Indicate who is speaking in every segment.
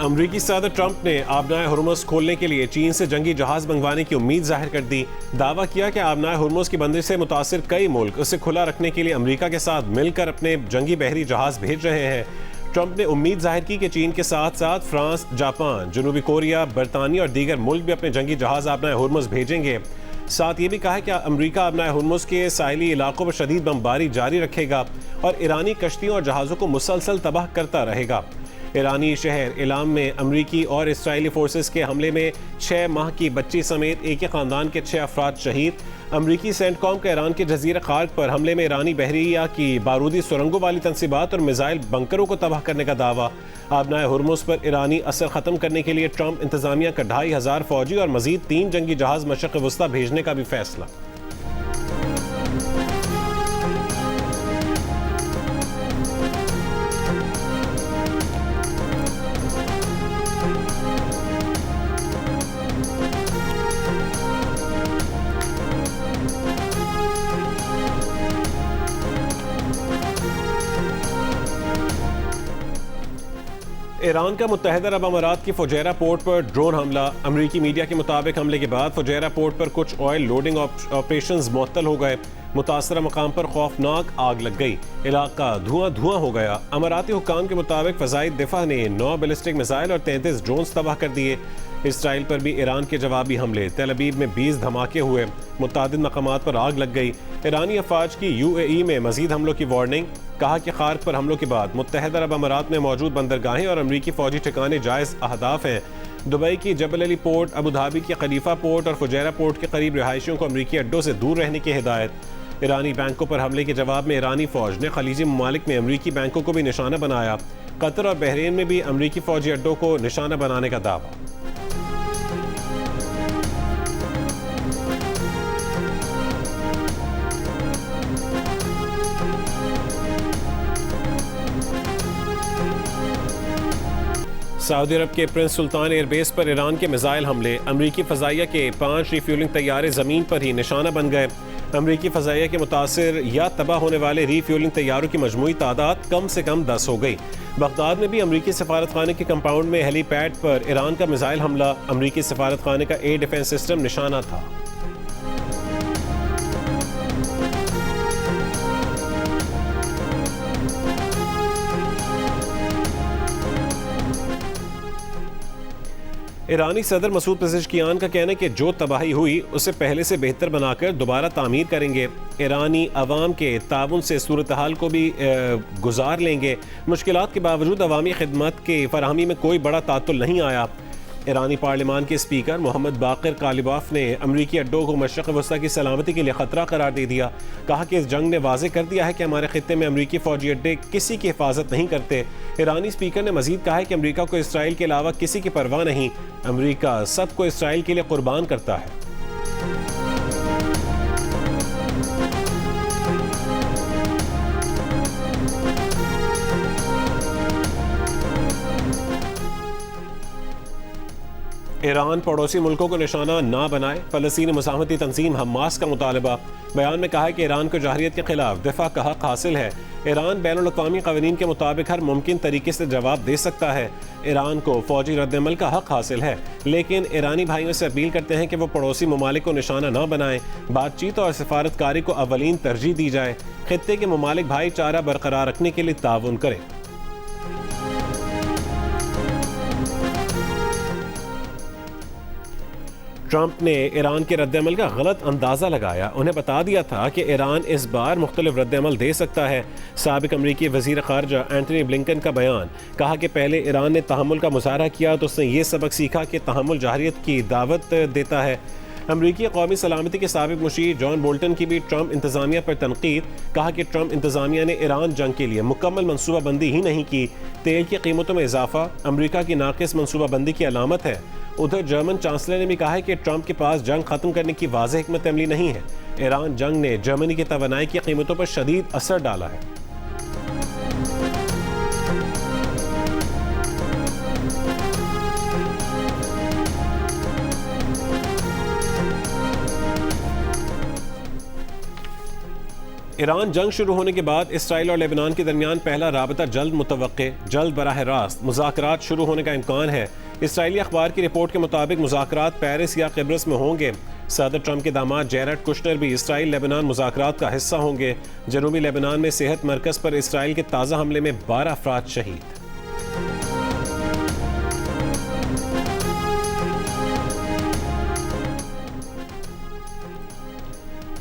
Speaker 1: अमरीकी सदर ट्रंप ने आबनाए हुर्मुज़ खोलने के लिए चीन से जंगी जहाज मंगवाने की उम्मीद जाहिर कर दी। दावा किया कि आबनाए हुर्मुज़ की बंदिश से मुतासिर कई मुल्क उसे खुला रखने के लिए अमरीका के साथ मिलकर अपने जंगी बहरी जहाज भेज रहे हैं। ट्रंप ने उम्मीद जाहिर की कि चीन के साथ साथ फ्रांस, जापान, जनूबी कोरिया, बरतानिया और दीगर मुल्क भी अपने जंगी जहाज आबनाए हुर्मुज़ भेजेंगे। साथ ये भी कहा है कि अमरीका आबनाए हुर्मुज़ के साहिली इलाकों पर शदीद बमबारी जारी रखेगा और ईरानी कश्तियों और जहाज़ों को मुसलसल तबाह करता रहेगा। ईरानी शहर इलाम में अमरीकी और इसराइली फोर्सेस के हमले में 6 माह की बच्ची समेत एक ही ख़ानदान के 6 अफराद शहीद। अमरीकी सेंटकॉम का ईरान के जजीरा खार्क पर हमले में ईरानी बहरिया की बारूदी सुरंगों वाली तनसीबात और मिसाइल बंकरों को तबाह करने का दावा। आबनाए हुर्मुज़ पर ईरानी असर ख़त्म करने के लिए ट्रंप इंतज़ामिया का 2500 फौजी और मज़ीद 3 जंगी जहाज़ मशरिक़ वस्ता भेजने का भी फैसला। ईरान का मुत्तहिदा अरब अमारात की फुजैरा पोर्ट पर ड्रोन हमला। अमरीकी मीडिया के मुताबिक हमले के बाद फुजैरा पोर्ट पर कुछ ऑयल लोडिंग ऑपरेशंस मुअत्तल हो गए। मुतासरा मकाम पर खौफनाक आग लग गई, इलाका धुआं धुआं हो गया। अमाराती हुक्काम के मुताबिक फ़ज़ाई दिफा ने 9 बैलिस्टिक मिसाइल और 33 ड्रोन्स तबाह कर दिए। इसराइल पर भी ईरान के जवाबी हमले। तेल अवीव में 20 धमाके हुए, मुतादिद मकामात पर आग लग गई। ईरानी अफवाज की UAE में मजीद हमलों की वार्निंग। कहा कि खार्क पर हमलों के बाद मुत्तहिदा अरब अमारात में मौजूद बंदरगाहें और अमरीकी फौजी ठिकाने जायज़ अहदाफ हैं। दुबई की जबल अली पोर्ट, अबू धाबी की खलीफा पोर्ट और फुजैरा पोर्ट के करीब रिहायशियों को अमरीकी अड्डों से दूर रहने की हिदायत। ईरानी बैंकों पर हमले के जवाब में ईरानी फौज ने खलीजी ममालिक में अमरीकी बैंकों को भी निशाना बनाया। कतर और बहरीन में भी अमरीकी फौजी अड्डों को निशाना बनाने का दावा। सऊदी अरब के प्रिंस सुल्तान एयरबेस पर ईरान के मिसाइल हमले। अमरीकी फ़ज़ाइया के 5 रीफ्यूलिंग तैयारे ज़मीन पर ही निशाना बन गए। अमरीकी फ़ज़ाइया के मुतासिर या तबाह होने वाले रीफ्यूलिंग तैयारों की मजमूई तादाद कम से कम 10 हो गई। बगदाद में भी अमरीकी सफारतखाने के कंपाउंड में हेलीपैड पर ईरान का मिसाइल हमला। अमरीकी सफारतखाने का एयर डिफेंस सिस्टम निशाना था। ईरानी सदर मसूद पेज़ेश्कियान का कहना है कि जो तबाही हुई उसे पहले से बेहतर बनाकर दोबारा तामीर करेंगे। ईरानी अवाम के ताउन से सूरत हाल को भी गुजार लेंगे। मुश्किलात के बावजूद अवामी खिदमत के फराहमी में कोई बड़ा तातुल नहीं आया। ईरानी पार्लिमान के स्पीकर मोहम्मद बाक़िर कालिबाफ ने अमरीकी अड्डों को मशरिक़ वस्ता की सलामती के लिए ख़तरा करार दे दिया। कहा कि इस जंग ने वाज़े कर दिया है कि हमारे खित्ते में अमरीकी फ़ौजी अड्डे किसी की हिफाजत नहीं करते। ईरानी स्पीकर ने मज़ीद कहा है कि अमरीका को इसराइल के अलावा किसी की परवाह नहीं। अमरीका सबको इसराइल के लिए कुर्बान करता है। ईरान पड़ोसी मुल्कों को निशाना ना बनाए, फ़लस्तीनी मुज़ाहमती तंजीम हमास का मुतालबा। बयान में कहा है कि ईरान को जहरियत के खिलाफ दिफा का हक हासिल है। ईरान बैनुल-अक़वामी क़वानीन के मुताबिक हर मुमकिन तरीके से जवाब दे सकता है। ईरान को फ़ौजी रद्दअमल का हक हासिल है, लेकिन ईरानी भाइयों से अपील करते हैं कि वो पड़ोसी ममालिक को निशाना न बनाएं। बातचीत और सिफारतकारी को अवलीन तरजीह दी जाए। खित्ते के ममालिक भाईचारा बरकरार रखने के लिए ताउन करें। ट्रंप ने ईरान के रद्दअमल का गलत अंदाज़ा लगाया। उन्हें बता दिया था कि ईरान इस बार मुख्तलिफ रद्दअमल दे सकता है। साबिक अमरीकी वज़ीर ख़ारजा एंटनी ब्लिंकन का बयान। कहा कि पहले ईरान ने तहम्मुल का मुज़ाहरा किया तो उसने ये सबक सीखा कि तहम्मुल जहरियत की दावत देता है। अमरीकी कौमी सलामती के साबिक मुशीर जॉन बोल्टन की भी ट्रंप इंतज़ामिया पर तनकीद। कहा कि ट्रंप इंतज़ामिया ने ईरान जंग के लिए मुकम्मल मनसूबाबंदी ही नहीं की। तेल की कीमतों में इजाफा अमरीका की नाक़िस मनसूबाबंदी की अलामत है। उधर जर्मन चांसलर ने भी कहा है कि ट्रंप के पास जंग खत्म करने की वाज़ेह हिकमत अमली नहीं है। ईरान जंग ने जर्मनी की तवानाई की कीमतों पर शदीद असर डाला है। ईरान जंग शुरू होने के बाद इसराइल और लेबनान के दरमियान पहला राबता जल्द मुतवक्के, जल्द बराह रास्त मुज़ाकरात शुरू होने का इम्कान है। इसराइली अखबार की रिपोर्ट के मुताबिक मुज़ाकरात पेरिस या क़िब्रस में होंगे। सदर ट्रंप के दामाद जेरेड कुशनर भी इसराइल लेबनान मुज़ाकरात का हिस्सा होंगे। जनूबी लेबनान में सेहत मरकज़ पर इसराइल के ताज़ा हमले में 12 अफराद शहीद।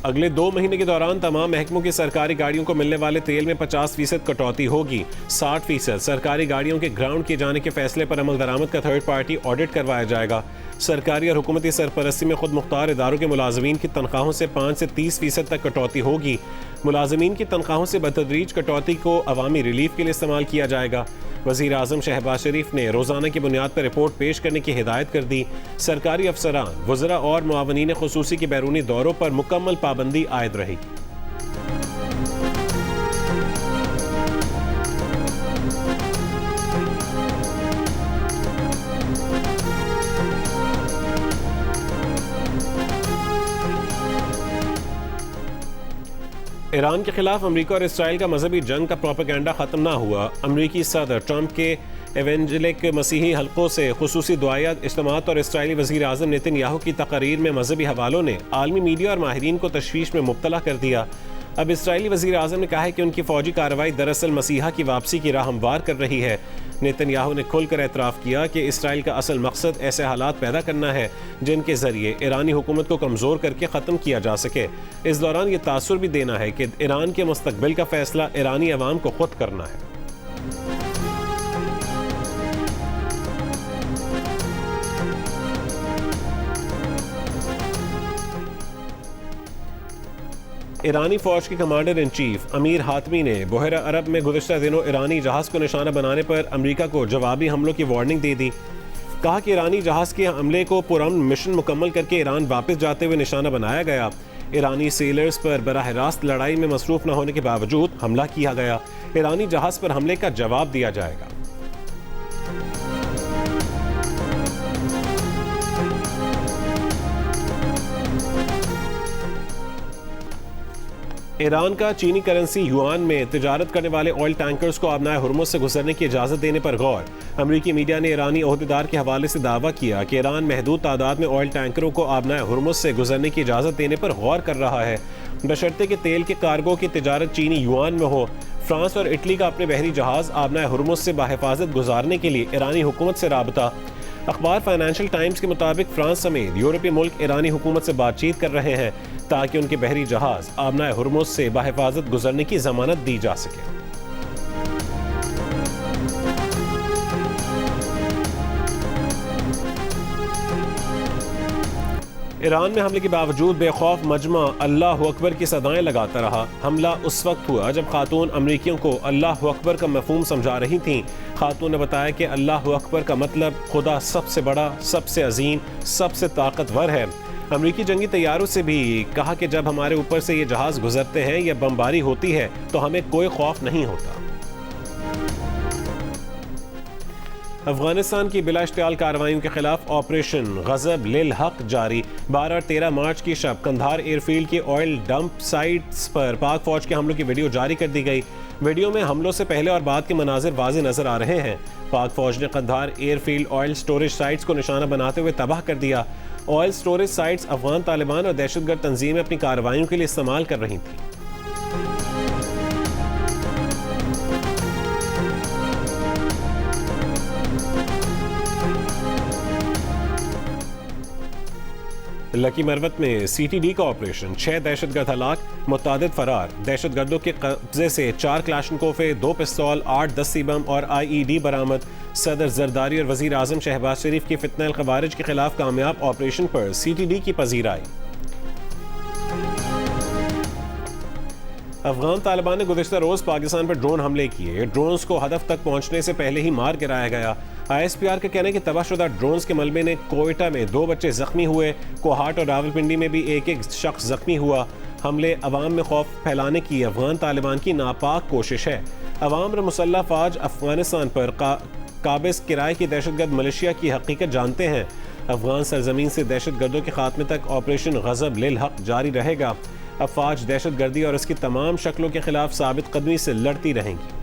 Speaker 1: अगले 2 महीने के दौरान तमाम महकमों की सरकारी गाड़ियों को मिलने वाले तेल में 50% कटौती होगी। 60% सरकारी गाड़ियों के ग्राउंड किए जाने के फैसले पर अमल दरामद का थर्ड पार्टी ऑडिट करवाया जाएगा। सरकारी और हुकूमती सरपरस्ती में खुद मुख्तार इदारों के मुलाजमीन की तनख्वाहों से 5 से 30% तक कटौती होगी। मुलाजमीन की तनख्वाहों से बतदरीज कटौती को अवामी रिलीफ के लिए इस्तेमाल किया जाएगा। वज़ीर आज़म शहबाज शरीफ ने रोज़ाना की बुनियाद पर रिपोर्ट पेश करने की हिदायत कर दी। सरकारी अफसरान, वज़रा और मुआवनीन ख़ुसूसी के बैरूनी दौरों पर मुकम्मल पाबंदी आयद रहेगी। ईरान के खिलाफ अमेरिका और इसराइल का मजहबी जंग का प्रोपेगेंडा ख़त्म ना हुआ। अमेरिकी सदर ट्रंप के एवेंजलिक मसीही हल्कों से खुसूसी दुआयात इज्तिमात और इसराइली वज़ीर आज़म नेतन्याहू की तकरीर में मजहबी हवालों ने आलमी मीडिया और माहिरीन को तशवीश में मुब्तला कर दिया। अब इसराइली वज़ीर आज़म ने कहा है कि उनकी फ़ौजी कार्रवाई दरअसल मसीहा की वापसी की राह हमवार कर रही है। नेतन्याहू ने खुलकर एतराफ़ किया कि इसराइल का असल मकसद ऐसे हालात पैदा करना है जिनके ज़रिए ईरानी हुकूमत को कमज़ोर करके ख़त्म किया जा सके। इस दौरान ये तासुर भी देना है कि ईरान के मुस्तकबिल का फ़ैसला ईरानी अवाम को खुद करना है। ईरानी फौज के कमांडर इन चीफ अमीर हातमी ने बहरा अरब में गुज़िश्ता दिनों ईरानी जहाज़ को निशाना बनाने पर अमेरिका को जवाबी हमलों की वार्निंग दे दी। कहा कि ईरानी जहाज़ के हमले को पुरअमन मिशन मुकम्मल करके ईरान वापस जाते हुए निशाना बनाया गया। ईरानी सेलर्स पर बराह रास्त लड़ाई में मसरूफ न होने के बावजूद हमला किया गया। ईरानी जहाज़ पर हमले का जवाब दिया जाएगा। ईरान का चीनी करेंसी युआन में तिजारत करने वाले ऑयल टैंकर्स को आबनाए हुर्मुज़ से गुजरने की इजाज़त देने पर गौर। अमरीकी मीडिया ने ईरानी ओहदेदार के हवाले से दावा किया कि ईरान महदूद तादाद में ऑयल टैंकरों को आबनाए हुर्मुज़ से गुजरने की इजाज़त देने पर गौर कर रहा है, बशर्ते कि तेल के कार्गो की तिजारत चीनी युआन में हो। फ्रांस और इटली का अपने बहरी जहाज़ आबनाए हुर्मुज़ से बाहिफाजत गुजारने के लिए ईरानी हुकूमत से राबता। अखबार फाइनेंशियल टाइम्स के मुताबिक फ्रांस समेत यूरोपीय मुल्क ईरानी हुकूमत से बातचीत कर रहे हैं ताकि उनके बहरी जहाज़ आबनाए हुर्मुज़ से बाहिफाजत गुजरने की जमानत दी जा सके। ईरान में हमले के बावजूद बेखौफ मजमा अल्लाह अकबर की सदाएं लगाता रहा। हमला उस वक्त हुआ जब खातून अमरीकियों को अल्लाह अकबर का मफहूम समझा रही थीं। खातून ने बताया कि अल्लाह अकबर का मतलब खुदा सबसे बड़ा, सबसे अजीम, सबसे ताकतवर है। अमरीकी जंगी तैयारों से भी कहा कि जब हमारे ऊपर से ये जहाज़ गुजरते हैं या बमबारी होती है तो हमें कोई खौफ नहीं होता। अफगानिस्तान की बिला इश्तियाल कार्रवाइयों के खिलाफ ऑपरेशन गज़ब लिल हक जारी। 12 और 13 मार्च की शब कंधार एयरफील्ड के ऑयल डंप साइट्स पर पाक फौज के हमलों की वीडियो जारी कर दी गई। वीडियो में हमलों से पहले और बाद के मनाजिर वाज़ेह नजर आ रहे हैं। पाक फौज ने Kandahar airfield oil storage sites को निशाना बनाते हुए तबाह कर दिया। Oil storage sites Afghan Taliban और दहशतगर्द तंजीमें अपनी कार्रवाइयों के लिए इस्तेमाल कर रही थीं। लकी मरवत में CTD का ऑपरेशन, 6 दहशतगर्द हलाक, मुतादिद फरार। दहशतगर्दों के कब्जे से 4 क्लाशनकोफे, 2 पिस्तौल, 8 दस्ती बम और IED बरामद। सदर जरदारी और वज़ीर आज़म शहबाज शरीफ की फितनल ख़वारिज के खिलाफ कामयाब ऑपरेशन पर CTD की पजीराई। अफगान तालिबान ने गुज़िश्ता रोज़ पाकिस्तान पर ड्रोन हमले किए। ड्रोन्स को हदफ तक पहुंचने से पहले ही मार गिराया गया। ISPR का कहना है कि तबाहशुदा ड्रोन्स के मलबे ने कोयटा में 2 बच्चे जख्मी हुए। कोहाट और रावलपिंडी में भी एक शख्स जख्मी हुआ। हमले अवाम में खौफ फैलाने की अफगान तालिबान की नापाक कोशिश है। अवाम और मुसल्लह फ़ौज अफगानिस्तान पर काबिज़ किराए की दहशतगर्द मलेशिया की हकीकत जानते हैं। अफगान सरजमीन से दहशतगर्दों के खात्मे तक ऑपरेशन गज़ब लिल हक जारी रहेगा। अफवाज दहशतगर्दी और उसकी तमाम शक्लों के खिलाफ साबित कदमी से लड़ती रहेंगी।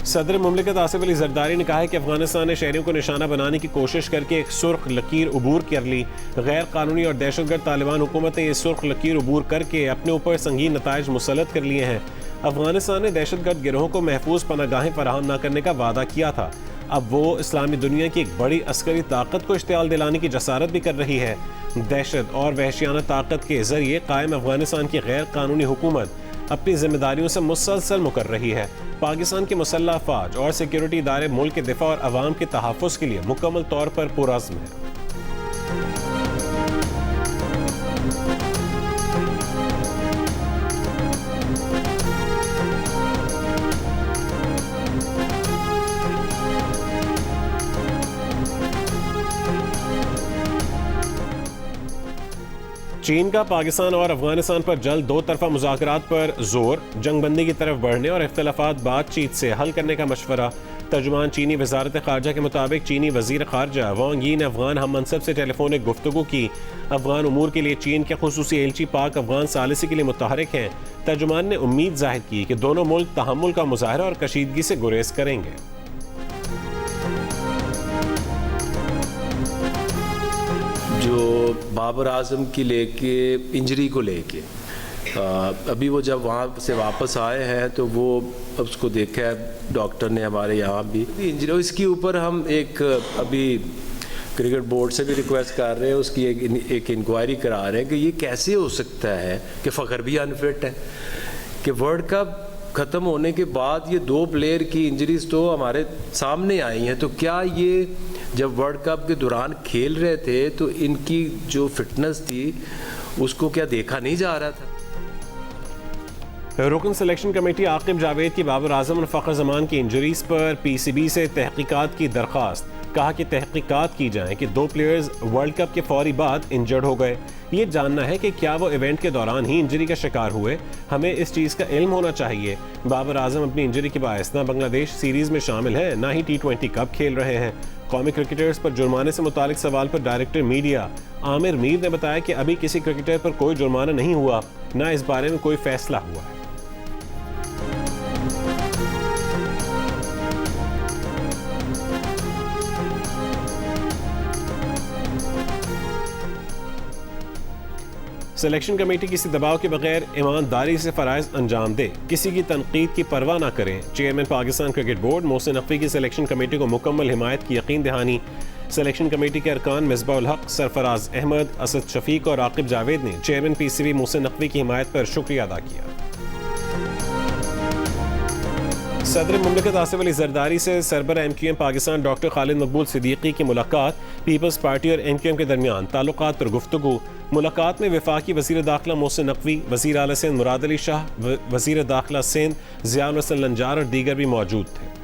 Speaker 1: सदर मुमलिकत आसिफ अली जरदारी ने कहा है कि अफगानिस्तान ने शहरियों को निशाना बनाने की कोशिश करके एक सुर्ख लकीर अबूर कर ली। गैर कानूनी और दहशतगर्द तालिबान हुकूमत ने यह सुर्ख लकीर अबूर करके अपने ऊपर संगीन नताइज मुसल्लत कर लिए हैं। अफगानिस्तान ने दहशतगर्द गिरोहों को महफूज पनागाहें फराहम न करने का वादा किया था। अब वो इस्लामी दुनिया की एक बड़ी अस्करी ताकत को इश्तियाल दिलाने की जसारत भी कर रही है। दहशत और वहशियाना ताकत के जरिए कायम अफगानिस्तान की गैर कानूनी हुकूमत अपनी जिम्मेदारियों से मुसलसल मुकर रही है। पाकिस्तान की मुसल्लह अफवाज और सिक्योरिटी इदारे मुल्क के दिफा और अवाम के तहफ़्फ़ुज़ के लिए मुकम्मल तौर पर पुरअज़्म है। चीन का पाकिस्तान और अफगानिस्तान पर जल्द दो तरफा मुज़ाकरात पर जोर, जंगबंदी की तरफ बढ़ने और इख्तिलाफात बातचीत से हल करने का मशवरा। तर्जुमान चीनी वजारत खारजा के मुताबिक चीनी वजीर खारजा वांग यी ने अफगान हम मनसब से टेलीफोनिक गुफ्तगू की। अफगान उमूर के लिए चीन के खुसूसी एलची पाक अफगान सालिसी के लिए मुतहरिक हैं। तर्जुमान ने उम्मीद जाहिर की कि दोनों मुल्क तहम्मुल का मुजाहरा और कशीदगी से गुरेज करेंगे।
Speaker 2: जो बाबर आजम की लेके इंजरी को लेके अभी वो जब वहाँ से वापस आए हैं तो वो उसको देखा है डॉक्टर ने हमारे यहाँ भी इंजरी, इसके ऊपर हम एक अभी क्रिकेट बोर्ड से भी रिक्वेस्ट कर रहे हैं, उसकी एक इंक्वायरी करा रहे हैं कि ये कैसे हो सकता है कि फ़खर भी अनफिट है, कि वर्ल्ड कप ख़त्म होने के बाद ये दो प्लेयर की इंजरीज तो हमारे सामने आई हैं, तो क्या ये जब वर्ल्ड कप के दौरान खेल रहे थे तो इनकी जो फिटनेस थी उसको क्या देखा नहीं जा रहा था?
Speaker 1: रुकन सिलेक्शन कमेटी आकिब जावेद की बाबर आजम और फ़खर जमान की इंजरीज पर पीसीबी से तहकीकात की दरख्वास्त। कहा कि तहकीकात की जाए कि दो प्लेयर्स वर्ल्ड कप के फौरी बाद इंजर्ड हो गए। ये जानना है कि क्या वो इवेंट के दौरान ही इंजरी का शिकार हुए, हमें इस चीज़ का इल्म होना चाहिए। बाबर आजम अपनी इंजरी के बायस ना बांग्लादेश सीरीज़ में शामिल है, ना ही T20 कप खेल रहे हैं। कौमी क्रिकेटर्स पर जुर्माने से मुतालिक सवाल पर डायरेक्टर मीडिया आमिर मीर ने बताया कि अभी किसी क्रिकेटर पर कोई जुर्माना नहीं हुआ, ना इस बारे में कोई फैसला हुआ है। सिलेक्शन कमेटी किसी दबाव के बगैर ईमानदारी से फ़राइज़ अंजाम दे, किसी की तनकीद की परवाह ना करें। Chairman Pakistan cricket board Mohsin Naqvi की सिलेक्शन कमेटी को मुकम्मल हिमायत की यकीन दहानी। सिलेक्शन कमेटी के अरकान मिसबाउल हक, सरफराज अहमद, असद शफीक और आकिब जावेद ने चेयरमैन पीसीबी मोहसिन नकवी की हिमायत पर शुक्रिया अदा किया। सदर मुमलिकत आसिफ अली जरदारी से सरबरा MQM पाकिस्तान डॉक्टर खालिद मकबूल सिद्दीकी की मुलाकात। पीपल्स पार्टी और MQM के दरमियान ताल्लुकात पर गुफ्तगू। मुलाकात में वफाकी वज़ीर दाखिला मोहसिन नकवी, वज़ीर आला सिंध मुराद अली शाह, वज़ीर दाखिला सिंध ज़ियाउल हसन लंजार और दीगर भी मौजूद थे।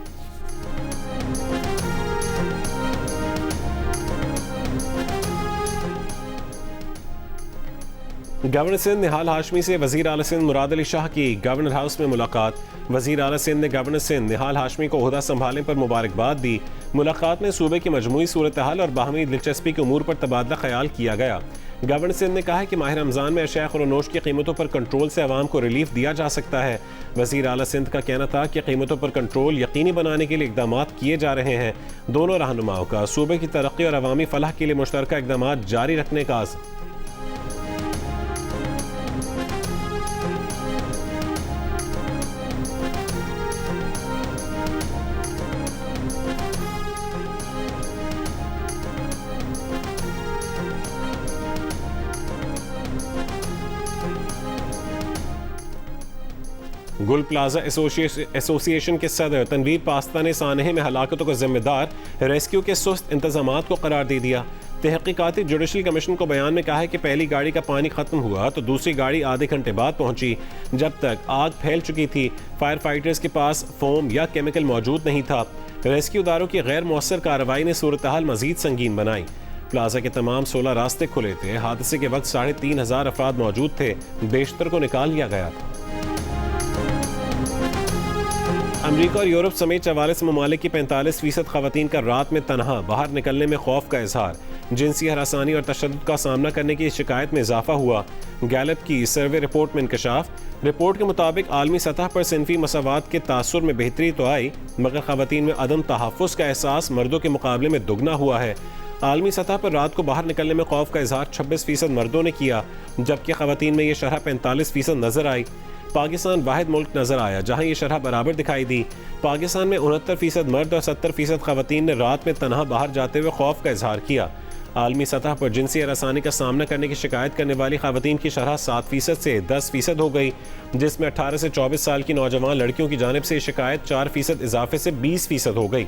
Speaker 1: गवर्नर सिंध निहाल हाशमी से वज़ीर आला सिंध मुराद अली शाह की गवर्नर हाउस में मुलाकात। वज़ीर आला सिंध ने गवर्नर सिंध निहाल हाशमी को ओहदा संभालने पर मुबारकबाद दी। मुलाकात में सूबे की मजमूई सूरत हाल और बाहमी दिलचस्पी के उमूर पर तबादला ख्याल किया गया। गवर्नर सिंध ने कहा है कि माह रमज़ान में अशिया खुरनोश की कीमतों पर कंट्रोल से आवाम को रिलीफ दिया जा सकता है। वज़ीर आला सिंध का कहना था कि कीमतों पर कंट्रोल यकीनी बनाने के लिए इक़दाम किए जा रहे हैं। दोनों रहनुमाओं का सूबे की तरक्की और अवामी फलाह के लिए मुश्तरका इक़दाम जारी रखने का आज़म। गुल प्लाजा एसोसिएशन के सदर तनवीर पास्ता ने सानहे में हलाकतों का जिम्मेदार रेस्क्यू के सुस्त इंतजामात को करार दे दिया। तहकीकाती जुडिशल कमीशन को बयान में कहा है कि पहली गाड़ी का पानी खत्म हुआ तो दूसरी गाड़ी आधे घंटे बाद पहुंची। जब तक आग फैल चुकी थी, फायर फाइटर्स के पास फोम या केमिकल मौजूद नहीं था। रेस्क्यूदारों की गैर मौसर कार्रवाई ने सूरत हाल मजीद संगीन बनाई। प्लाजा के तमाम 16 रास्ते खुले थे। हादसे के वक्त 3,500 अफराद मौजूद थे। बेशतर को निकाल लिया गया था। अमरीका और यूरोप समेत 44 ममालिक की 45% खवातीन का रात में तनहा बाहर निकलने में खौफ का इजहार। जिनसी हरासानी और तशद्दुद का सामना करने की शिकायत में इजाफा हुआ। गैलप की सर्वे रिपोर्ट में इंकशाफ। रिपोर्ट के मुताबिक आलमी सतह पर सिनफी मसावात के तासुर में बेहतरी तो आई, मगर खवातीन में अदम तहफ़्फ़ुज़ का एहसास मर्दों के मुकाबले में दुगना हुआ है। आलमी सतह पर रात को बाहर निकलने में खौफ का इजहार 26% मर्दों ने किया, जबकि खवातीन में यह शरह 45% नजर आई। पाकिस्तान वाहिद मुल्क नजर आया जहां ये शरह बराबर दिखाई दी। पाकिस्तान में 69% मर्द और 70% खवातीन ने रात में तनहा बाहर जाते हुए खौफ का इजहार किया। आलमी सतह पर जिनसी हरासानी का सामना करने की शिकायत करने वाली खवातीन की शरह 7% से 10% हो गई, जिसमें 18 से 24 साल की नौजवान लड़कियों की जानिब से शिकायत 4% इजाफे से 20% हो गई।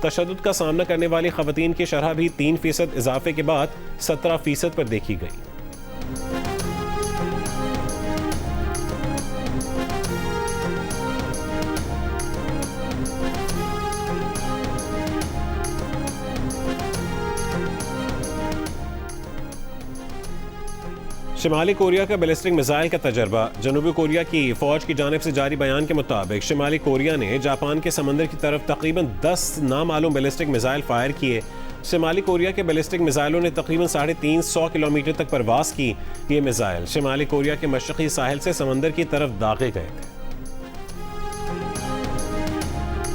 Speaker 1: तशद्दुद का सामना करने वाली खवातीन की शरह भी 3% इजाफे के बाद 17% पर देखी गई। शिमाली कोरिया का बैलिस्टिक मिसाइल का तजर्बा। जनूबी कोरिया की फौज की जानिब से जारी बयान के मुताबिक शिमाली कोरिया ने जापान के समंदर की तरफ तकरीबन 10 नामालूम बैलिस्टिक मिसाइल फायर किए। शिमाली कोरिया के बैलिस्टिक मिसाइलों ने तकरीबन 350 किलोमीटर तक परवास की। ये मिसाइल शिमाली कोरिया के मशरकी साहिल से समंदर की तरफ दागे गए थे।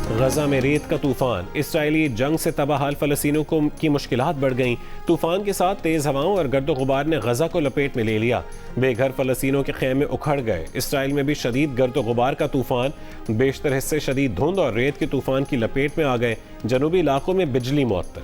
Speaker 1: गजा में रेत का तूफान। इसराइली जंग से तबाहाल फलस्तीनियों की मुश्किलात बढ़ गईं। तूफान के साथ तेज हवाओं और गर्द गुबार ने गजा को लपेट में ले लिया। बेघर फलस्तीनियों के खेमे उखड़ गए। इसराइल में भी शदीद गर्द गुबार का तूफान। बेशतर हिस्से शदीद धुंध और रेत के तूफान की लपेट में आ गए। जनूबी इलाकों में बिजली मुअत्तल।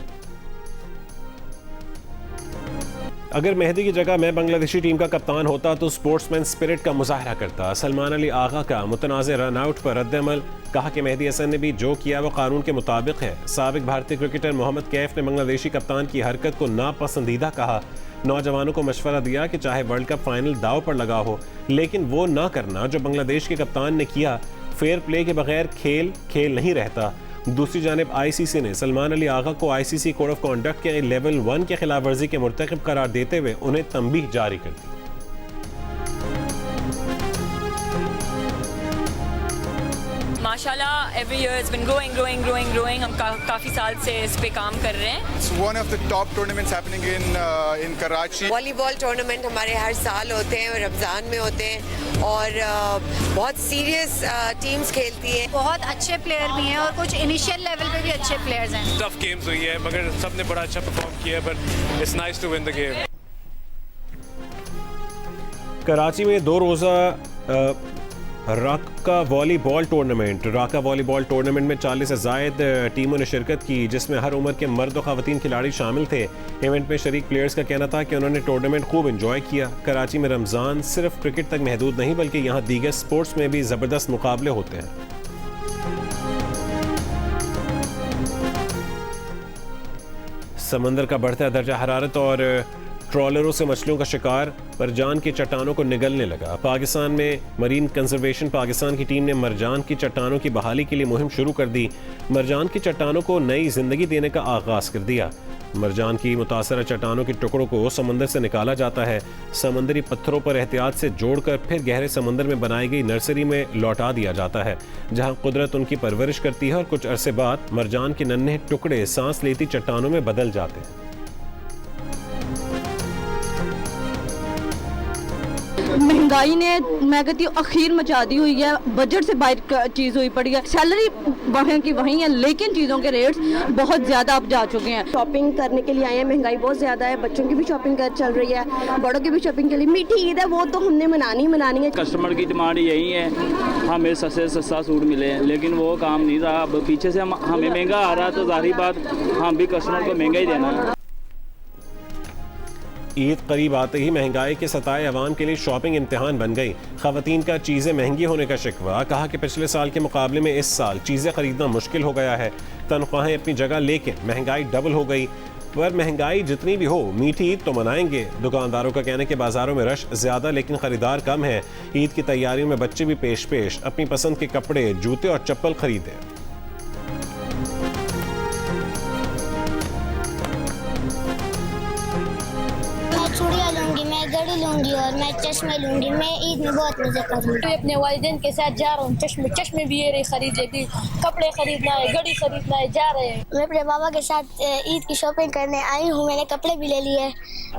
Speaker 1: अगर मेहदी की जगह मैं बांग्लादेशी टीम का कप्तान होता तो स्पोर्ट्समैन स्पिरिट का मुजाहरा करता। सलमान अली आगा का मुतनाज़ रन आउट पर रद्द-ए-अमल। कहा कि मेहदी हसन ने भी जो किया वो कानून के मुताबिक है। साबिक भारतीय क्रिकेटर मोहम्मद कैफ ने बांग्लादेशी कप्तान की हरकत को नापसंदीदा कहा। नौजवानों को मशवरा दिया कि चाहे वर्ल्ड कप फाइनल दाव पर लगा हो, लेकिन वो ना करना जो बांग्लादेश के कप्तान ने किया। फेयर प्ले के बगैर खेल नहीं रहता। दूसरी जानिब आईसीसी ने सलमान अली आगा को आईसीसी कोड ऑफ कॉन्डक्ट के लेवल 1 के खिलाफ वर्जी के मुर्तकिब करार देते हुए उन्हें तंबीह जारी कर दी।
Speaker 3: माशाल्लाह every year it's been growing. हम काफ़ी साल से इस पे काम कर रहे हैं।
Speaker 4: It's one of the top tournaments happening in Karachi.
Speaker 5: Volleyball tournament हमारे हर साल होते हैं और रमज़ान में होते हैं और बहुत सीरियस टीम्स खेलती हैं।
Speaker 6: बहुत अच्छे प्लेयर भी हैं और कुछ इनिशियल लेवल पे भी अच्छे प्लेयर्स हैं।
Speaker 7: टफ गेम्स हुई है मगर सबने बड़ा अच्छा परफॉर्म किया है, but it's nice to win the game.
Speaker 1: Karachi में 2 रोज़ा राका वॉलीबॉल टूर्नामेंट में 40 से ज़ायद टीमों ने शिरकत की, जिसमें हर उम्र के मर्द और ख़वातीन खिलाड़ी शामिल थे। इवेंट में शरीक प्लेयर्स का कहना था कि उन्होंने टूर्नामेंट खूब एंजॉय किया। कराची में रमज़ान सिर्फ क्रिकेट तक महदूद नहीं बल्कि यहाँ दीगर स्पोर्ट्स में भी ज़बरदस्त मुकाबले होते हैं। समंदर का बढ़ता दर्जा हरारत और ट्रॉलरों से मछलियों का शिकार मरजान की चट्टानों को निगलने लगा। पाकिस्तान में मरीन कंजर्वेशन पाकिस्तान की टीम ने मरजान की चट्टानों की बहाली के लिए मुहिम शुरू कर दी। मरजान की चट्टानों को नई जिंदगी देने का आगाज़ कर दिया। मरजान की मुतासरा चट्टानों के टुकड़ों को समंदर से निकाला जाता है, समंदरी पत्थरों पर एहतियात से जोड़कर फिर गहरे समंदर में बनाई गई नर्सरी में लौटा दिया जाता है, जहां कुदरत उनकी परवरिश करती है और कुछ अरसे बाद मरजान के नन्हे टुकड़े सांस लेती चट्टानों में बदल जाते हैं।
Speaker 8: महंगाई ने मैं कहती हूँ अखीर मचा दी हुई है, बजट से बाहर चीज़ हुई पड़ी है। सैलरी वहीं की वहीं है लेकिन चीज़ों के रेट्स बहुत ज़्यादा अब जा चुके हैं।
Speaker 9: शॉपिंग करने के लिए आए हैं, महंगाई बहुत ज़्यादा है, बच्चों की भी शॉपिंग चल रही है, बड़ों की भी शॉपिंग के लिए। मीठी ईद है वो तो हमने मनानी है।
Speaker 10: कस्टमर की डिमांड यही है हमें सस्ते से सस्ता सूट मिले, लेकिन वो काम नहीं रहा। अब पीछे से हमें महंगा आ रहा तो जाहिर बात हम भी कस्टमर को महंगा ही देना है।
Speaker 1: ईद करीब आते ही महंगाई के सताए अवाम के लिए शॉपिंग इम्तिहान बन गई। खवातीन का चीज़ें महंगी होने का शिकवा। कहा कि पिछले साल के मुकाबले में इस साल चीज़ें खरीदना मुश्किल हो गया है। तनख्वाहें अपनी जगह लेकिन महंगाई डबल हो गई। पर महंगाई जितनी भी हो मीठी ईद तो मनाएंगे। दुकानदारों का कहना है कि बाजारों में रश ज़्यादा लेकिन ख़रीदार कम है। ईद की तैयारियों में बच्चे भी पेश अपनी पसंद के कपड़े, जूते और चप्पल खरीदें।
Speaker 11: चूड़ियाँ लूँगी, मैं घड़ी लूँगी और मैं चश्मे लूँगी। मैं ईद में बहुत मज़े करूँगी।
Speaker 12: मैं अपने वालिदैन के साथ जा रहा हूँ। चश्मे भी ये रहे खरीदे, भी कपड़े खरीदना है, घड़ी खरीदना है, जा रहे हैं।
Speaker 11: मैं अपने बाबा के साथ ईद की शॉपिंग करने आई हूँ। मैंने कपड़े भी ले लिए,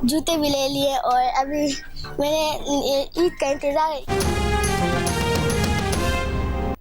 Speaker 11: जूते भी ले लिए और अभी मैंने ईद का इंतज़ार है।